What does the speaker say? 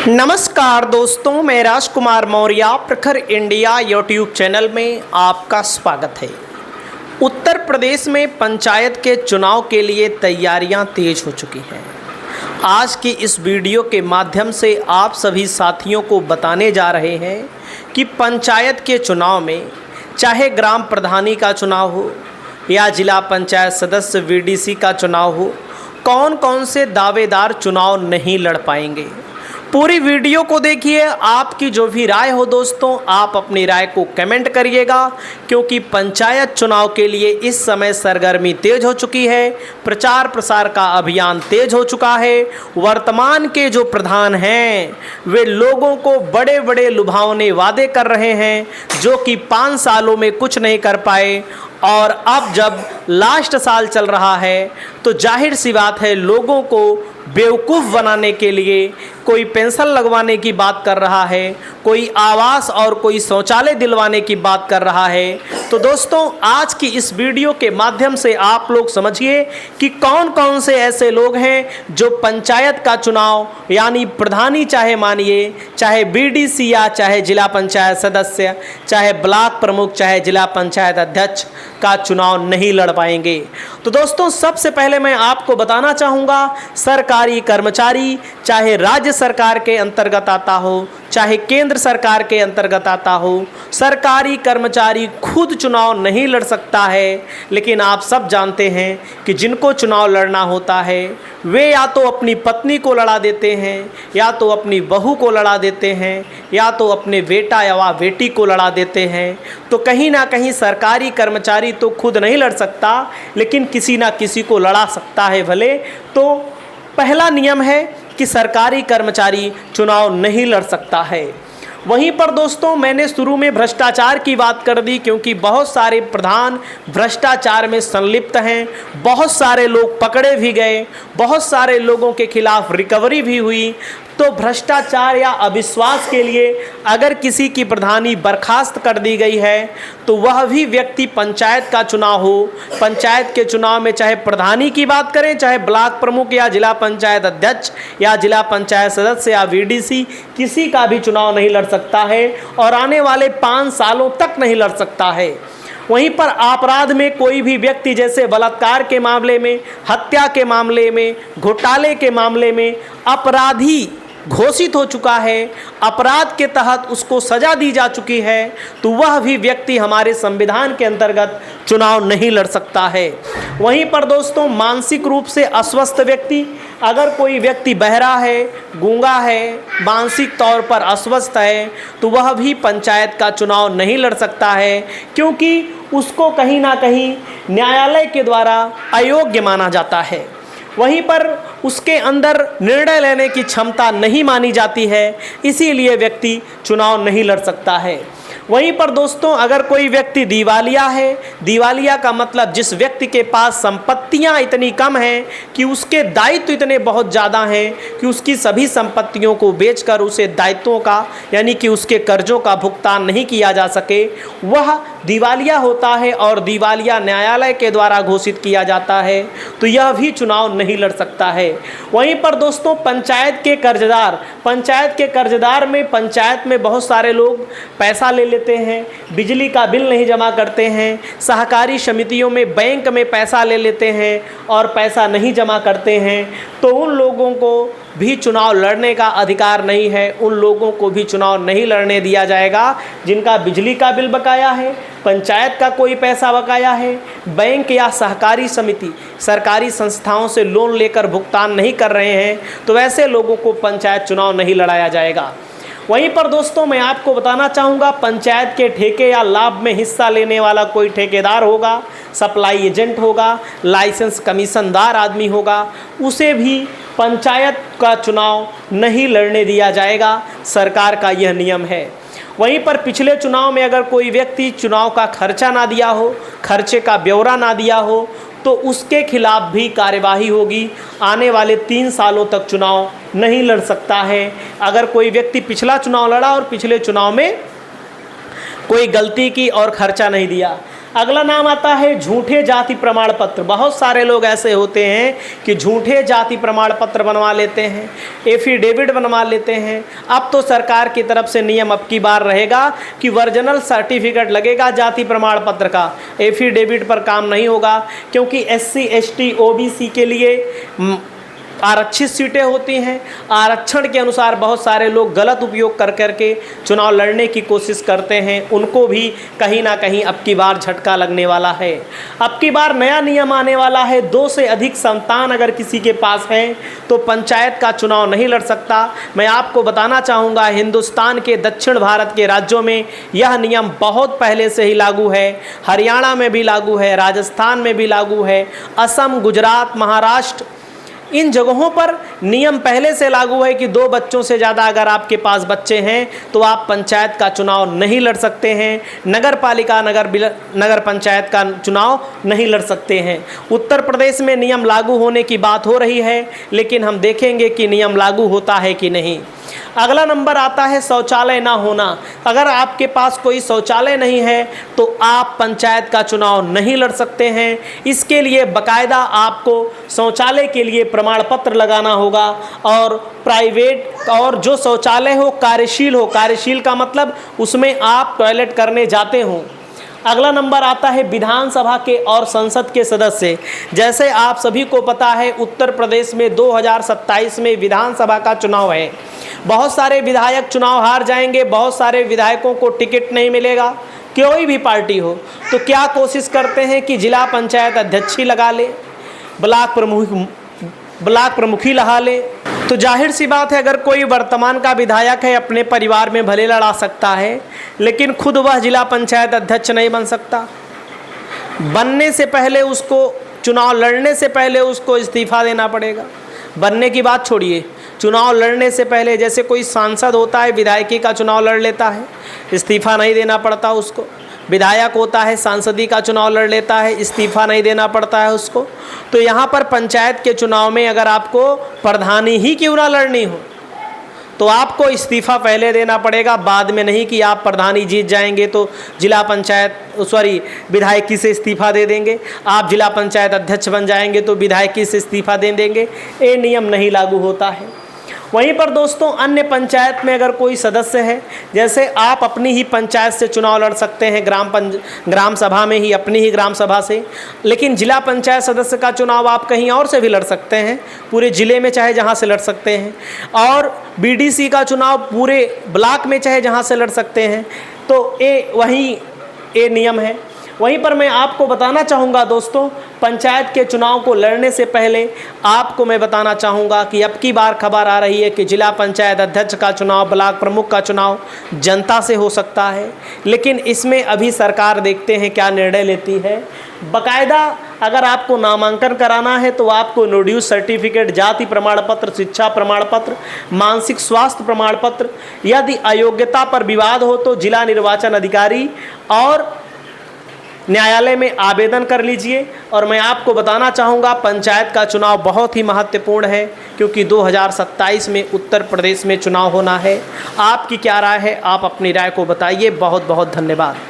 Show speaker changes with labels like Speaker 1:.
Speaker 1: नमस्कार दोस्तों, मैं राजकुमार मौर्य प्रखर इंडिया यूट्यूब चैनल में आपका स्वागत है। उत्तर प्रदेश में पंचायत के चुनाव के लिए तैयारियां तेज हो चुकी हैं। आज की इस वीडियो के माध्यम से आप सभी साथियों को बताने जा रहे हैं कि पंचायत के चुनाव में चाहे ग्राम प्रधानी का चुनाव हो या जिला पंचायत सदस्य वीडीसी का चुनाव हो, कौन कौन से दावेदार चुनाव नहीं लड़ पाएंगे। पूरी वीडियो को देखिए। आपकी जो भी राय हो दोस्तों, आप अपनी राय को कमेंट करिएगा, क्योंकि पंचायत चुनाव के लिए इस समय सरगर्मी तेज हो चुकी है। प्रचार प्रसार का अभियान तेज हो चुका है। वर्तमान के जो प्रधान हैं वे लोगों को बड़े बड़े लुभावने वादे कर रहे हैं, जो कि 5 सालों में कुछ नहीं कर पाए। और अब जब लास्ट साल चल रहा है तो जाहिर सी बात है, लोगों को बेवकूफ़ बनाने के लिए कोई पेंशन लगवाने की बात कर रहा है, कोई आवास और कोई शौचालय दिलवाने की बात कर रहा है। तो दोस्तों, आज की इस वीडियो के माध्यम से आप लोग समझिए कि कौन कौन से ऐसे लोग हैं जो पंचायत का चुनाव, यानी प्रधानी चाहे मानिए, चाहे बीडीसी या चाहे जिला पंचायत सदस्य, चाहे ब्लॉक प्रमुख, चाहे जिला पंचायत अध्यक्ष का चुनाव नहीं लड़ पाएंगे। तो दोस्तों, सबसे पहले मैं आपको बताना चाहूँगा, सरकारी कर्मचारी चाहे राज्य सरकार के अंतर्गत आता हो, चाहे केंद्र सरकार के अंतर्गत आता हो, सरकारी कर्मचारी खुद चुनाव नहीं लड़ सकता है। लेकिन आप सब जानते हैं कि जिनको चुनाव लड़ना होता है वे या तो अपनी पत्नी को लड़ा देते हैं, या तो अपनी बहू को लड़ा देते हैं, या तो अपने बेटा या बेटी को लड़ा देते हैं। तो कहीं ना कहीं सरकारी कर्मचारी तो खुद नहीं लड़ सकता, लेकिन किसी ना किसी को लड़ा सकता है भले। तो पहला नियम है कि सरकारी कर्मचारी चुनाव नहीं लड़ सकता है। वहीं पर दोस्तों, मैंने शुरू में भ्रष्टाचार की बात कर दी, क्योंकि बहुत सारे प्रधान भ्रष्टाचार में संलिप्त हैं। बहुत सारे लोग पकड़े भी गए, बहुत सारे लोगों के खिलाफ रिकवरी भी हुई। तो भ्रष्टाचार या अविश्वास के लिए अगर किसी की प्रधानी बर्खास्त कर दी गई है, तो वह भी व्यक्ति पंचायत का चुनाव हो, पंचायत के चुनाव में चाहे प्रधानी की बात करें, चाहे ब्लॉक प्रमुख या जिला पंचायत अध्यक्ष या जिला पंचायत सदस्य या वीडीसी, किसी का भी चुनाव नहीं लड़ सकता है और आने वाले 5 सालों तक नहीं लड़ सकता है। वहीं पर अपराध में कोई भी व्यक्ति, जैसे बलात्कार के मामले में, हत्या के मामले में, घोटाले के मामले में अपराधी घोषित हो चुका है, अपराध के तहत उसको सजा दी जा चुकी है, तो वह भी व्यक्ति हमारे संविधान के अंतर्गत चुनाव नहीं लड़ सकता है। वहीं पर दोस्तों, मानसिक रूप से अस्वस्थ व्यक्ति, अगर कोई व्यक्ति बहरा है, गूंगा है, मानसिक तौर पर अस्वस्थ है, तो वह भी पंचायत का चुनाव नहीं लड़ सकता है, क्योंकि उसको कहीं ना कहीं न्यायालय के द्वारा अयोग्य माना जाता है। वहीं पर उसके अंदर निर्णय लेने की क्षमता नहीं मानी जाती है, इसीलिए व्यक्ति चुनाव नहीं लड़ सकता है। वहीं पर दोस्तों, अगर कोई व्यक्ति दिवालिया है, दिवालिया का मतलब जिस व्यक्ति के पास संपत्तियां इतनी कम हैं कि उसके दायित्व इतने बहुत ज़्यादा हैं कि उसकी सभी संपत्तियों को बेचकर उसे दायित्वों का, यानी कि उसके कर्जों का भुगतान नहीं किया जा सके, वह दिवालिया होता है और दिवालिया न्यायालय के द्वारा घोषित किया जाता है। तो यह भी चुनाव नहीं लड़ सकता है। वहीं पर दोस्तों, पंचायत के कर्जदार, पंचायत के कर्जदार में पंचायत में बहुत सारे लोग पैसा ले लेते हैं, बिजली का बिल नहीं जमा करते हैं, सहकारी समितियों में, बैंक में पैसा ले लेते हैं और पैसा नहीं जमा करते हैं। तो उन लोगों को भी चुनाव लड़ने का अधिकार नहीं है, उन लोगों को भी चुनाव नहीं लड़ने दिया जाएगा। जिनका बिजली का बिल बकाया है, पंचायत का कोई पैसा बकाया है, बैंक या सहकारी समिति सरकारी संस्थाओं से लोन लेकर भुगतान नहीं कर रहे हैं, तो वैसे लोगों को पंचायत चुनाव नहीं लड़ाया जाएगा। वहीं पर दोस्तों, मैं आपको बताना चाहूँगा, पंचायत के ठेके या लाभ में हिस्सा लेने वाला कोई ठेकेदार होगा, सप्लाई एजेंट होगा, लाइसेंस कमीशनदार आदमी होगा, उसे भी पंचायत का चुनाव नहीं लड़ने दिया जाएगा। सरकार का यह नियम है। वहीं पर पिछले चुनाव में अगर कोई व्यक्ति चुनाव का खर्चा ना दिया हो, खर्चे का ब्यौरा ना दिया हो, तो उसके खिलाफ भी कार्यवाही होगी। आने वाले 3 सालों तक चुनाव नहीं लड़ सकता है। अगर कोई व्यक्ति पिछला चुनाव लड़ा और पिछले चुनाव में कोई गलती की और खर्चा नहीं दिया, अगला नाम आता है झूठे जाति प्रमाण पत्र। बहुत सारे लोग ऐसे होते हैं कि झूठे जाति प्रमाण पत्र बनवा लेते हैं, एफिडेविट बनवा लेते हैं। अब तो सरकार की तरफ से नियम अब की बार रहेगा कि ओरिजिनल सर्टिफिकेट लगेगा जाति प्रमाण पत्र का, एफिडेविट पर काम नहीं होगा, क्योंकि SC ST OBC के लिए आरक्षित सीटें होती हैं। आरक्षण के अनुसार बहुत सारे लोग गलत उपयोग कर करके चुनाव लड़ने की कोशिश करते हैं, उनको भी कहीं ना कहीं अब की बार झटका लगने वाला है। अब की बार नया नियम आने वाला है, 2 से अधिक संतान अगर किसी के पास है तो पंचायत का चुनाव नहीं लड़ सकता। मैं आपको बताना चाहूँगा, हिंदुस्तान के दक्षिण भारत के राज्यों में यह नियम बहुत पहले से ही लागू है। हरियाणा में भी लागू है, राजस्थान में भी लागू है, असम, गुजरात, महाराष्ट्र, इन जगहों पर नियम पहले से लागू है कि 2 बच्चों से ज़्यादा अगर आपके पास बच्चे हैं तो आप पंचायत का चुनाव नहीं लड़ सकते हैं, नगर पालिका नगर पंचायत का चुनाव नहीं लड़ सकते हैं। उत्तर प्रदेश में नियम लागू होने की बात हो रही है, लेकिन हम देखेंगे कि नियम लागू होता है कि नहीं। अगला नंबर आता है शौचालय ना होना। अगर आपके पास कोई शौचालय नहीं है तो आप पंचायत का चुनाव नहीं लड़ सकते हैं। इसके लिए बाकायदा आपको शौचालय के लिए प्रमाण पत्र लगाना होगा, और प्राइवेट और जो शौचालय हो कार्यशील का मतलब उसमें आप टॉयलेट करने जाते हो। अगला नंबर आता है विधानसभा के और संसद के सदस्य। जैसे आप सभी को पता है, उत्तर प्रदेश में 2027 में विधानसभा का चुनाव है। बहुत सारे विधायक चुनाव हार जाएंगे, बहुत सारे विधायकों को टिकट नहीं मिलेगा, कोई भी पार्टी हो। तो क्या कोशिश करते हैं कि जिला पंचायत अध्यक्ष ही लगा ले, ब्लॉक प्रमुखी लगा ले। तो जाहिर सी बात है, अगर कोई वर्तमान का विधायक है अपने परिवार में भले लड़ा सकता है, लेकिन खुद वह जिला पंचायत अध्यक्ष नहीं बन सकता। बनने से पहले उसको, चुनाव लड़ने से पहले उसको इस्तीफा देना पड़ेगा। बनने की बात छोड़िए, चुनाव लड़ने से पहले, जैसे कोई सांसद होता है विधायकी का चुनाव लड़ लेता है, इस्तीफा नहीं देना पड़ता उसको। विधायक होता है सांसदी का चुनाव लड़ लेता है, इस्तीफा नहीं देना पड़ता है उसको। तो यहाँ पर पंचायत के चुनाव में अगर आपको प्रधानी ही क्यों ना लड़नी हो तो आपको इस्तीफा पहले देना पड़ेगा, बाद में नहीं कि आप प्रधानी जीत जाएंगे तो विधायकी से इस्तीफा दे देंगे, आप जिला पंचायत अध्यक्ष बन जाएंगे तो विधायकी से इस्तीफा दे देंगे। ये नियम नहीं लागू होता है। वहीं पर दोस्तों, अन्य पंचायत में अगर कोई सदस्य है, जैसे आप अपनी ही पंचायत से चुनाव लड़ सकते हैं, ग्राम सभा में ही, अपनी ही ग्राम सभा से, लेकिन जिला पंचायत सदस्य का चुनाव आप कहीं और से भी लड़ सकते हैं, पूरे ज़िले में चाहे जहां से लड़ सकते हैं, और BDC का चुनाव पूरे ब्लॉक में चाहे जहां से लड़ सकते हैं। तो ये नियम है। वहीं पर मैं आपको बताना चाहूँगा दोस्तों, पंचायत के चुनाव को लड़ने से पहले आपको मैं बताना चाहूँगा कि अब की बार खबर आ रही है कि जिला पंचायत अध्यक्ष का चुनाव, ब्लॉक प्रमुख का चुनाव जनता से हो सकता है, लेकिन इसमें अभी सरकार देखते हैं क्या निर्णय लेती है। बाकायदा अगर आपको नामांकन कराना है तो आपको नोड्यूस सर्टिफिकेट, जाति प्रमाण पत्र, शिक्षा प्रमाण पत्र, मानसिक स्वास्थ्य प्रमाण पत्र, यदि अयोग्यता पर विवाद हो तो जिला निर्वाचन अधिकारी और न्यायालय में आवेदन कर लीजिए। और मैं आपको बताना चाहूँगा, पंचायत का चुनाव बहुत ही महत्वपूर्ण है, क्योंकि 2027 में उत्तर प्रदेश में चुनाव होना है। आपकी क्या राय है? आप अपनी राय को बताइए। बहुत बहुत धन्यवाद।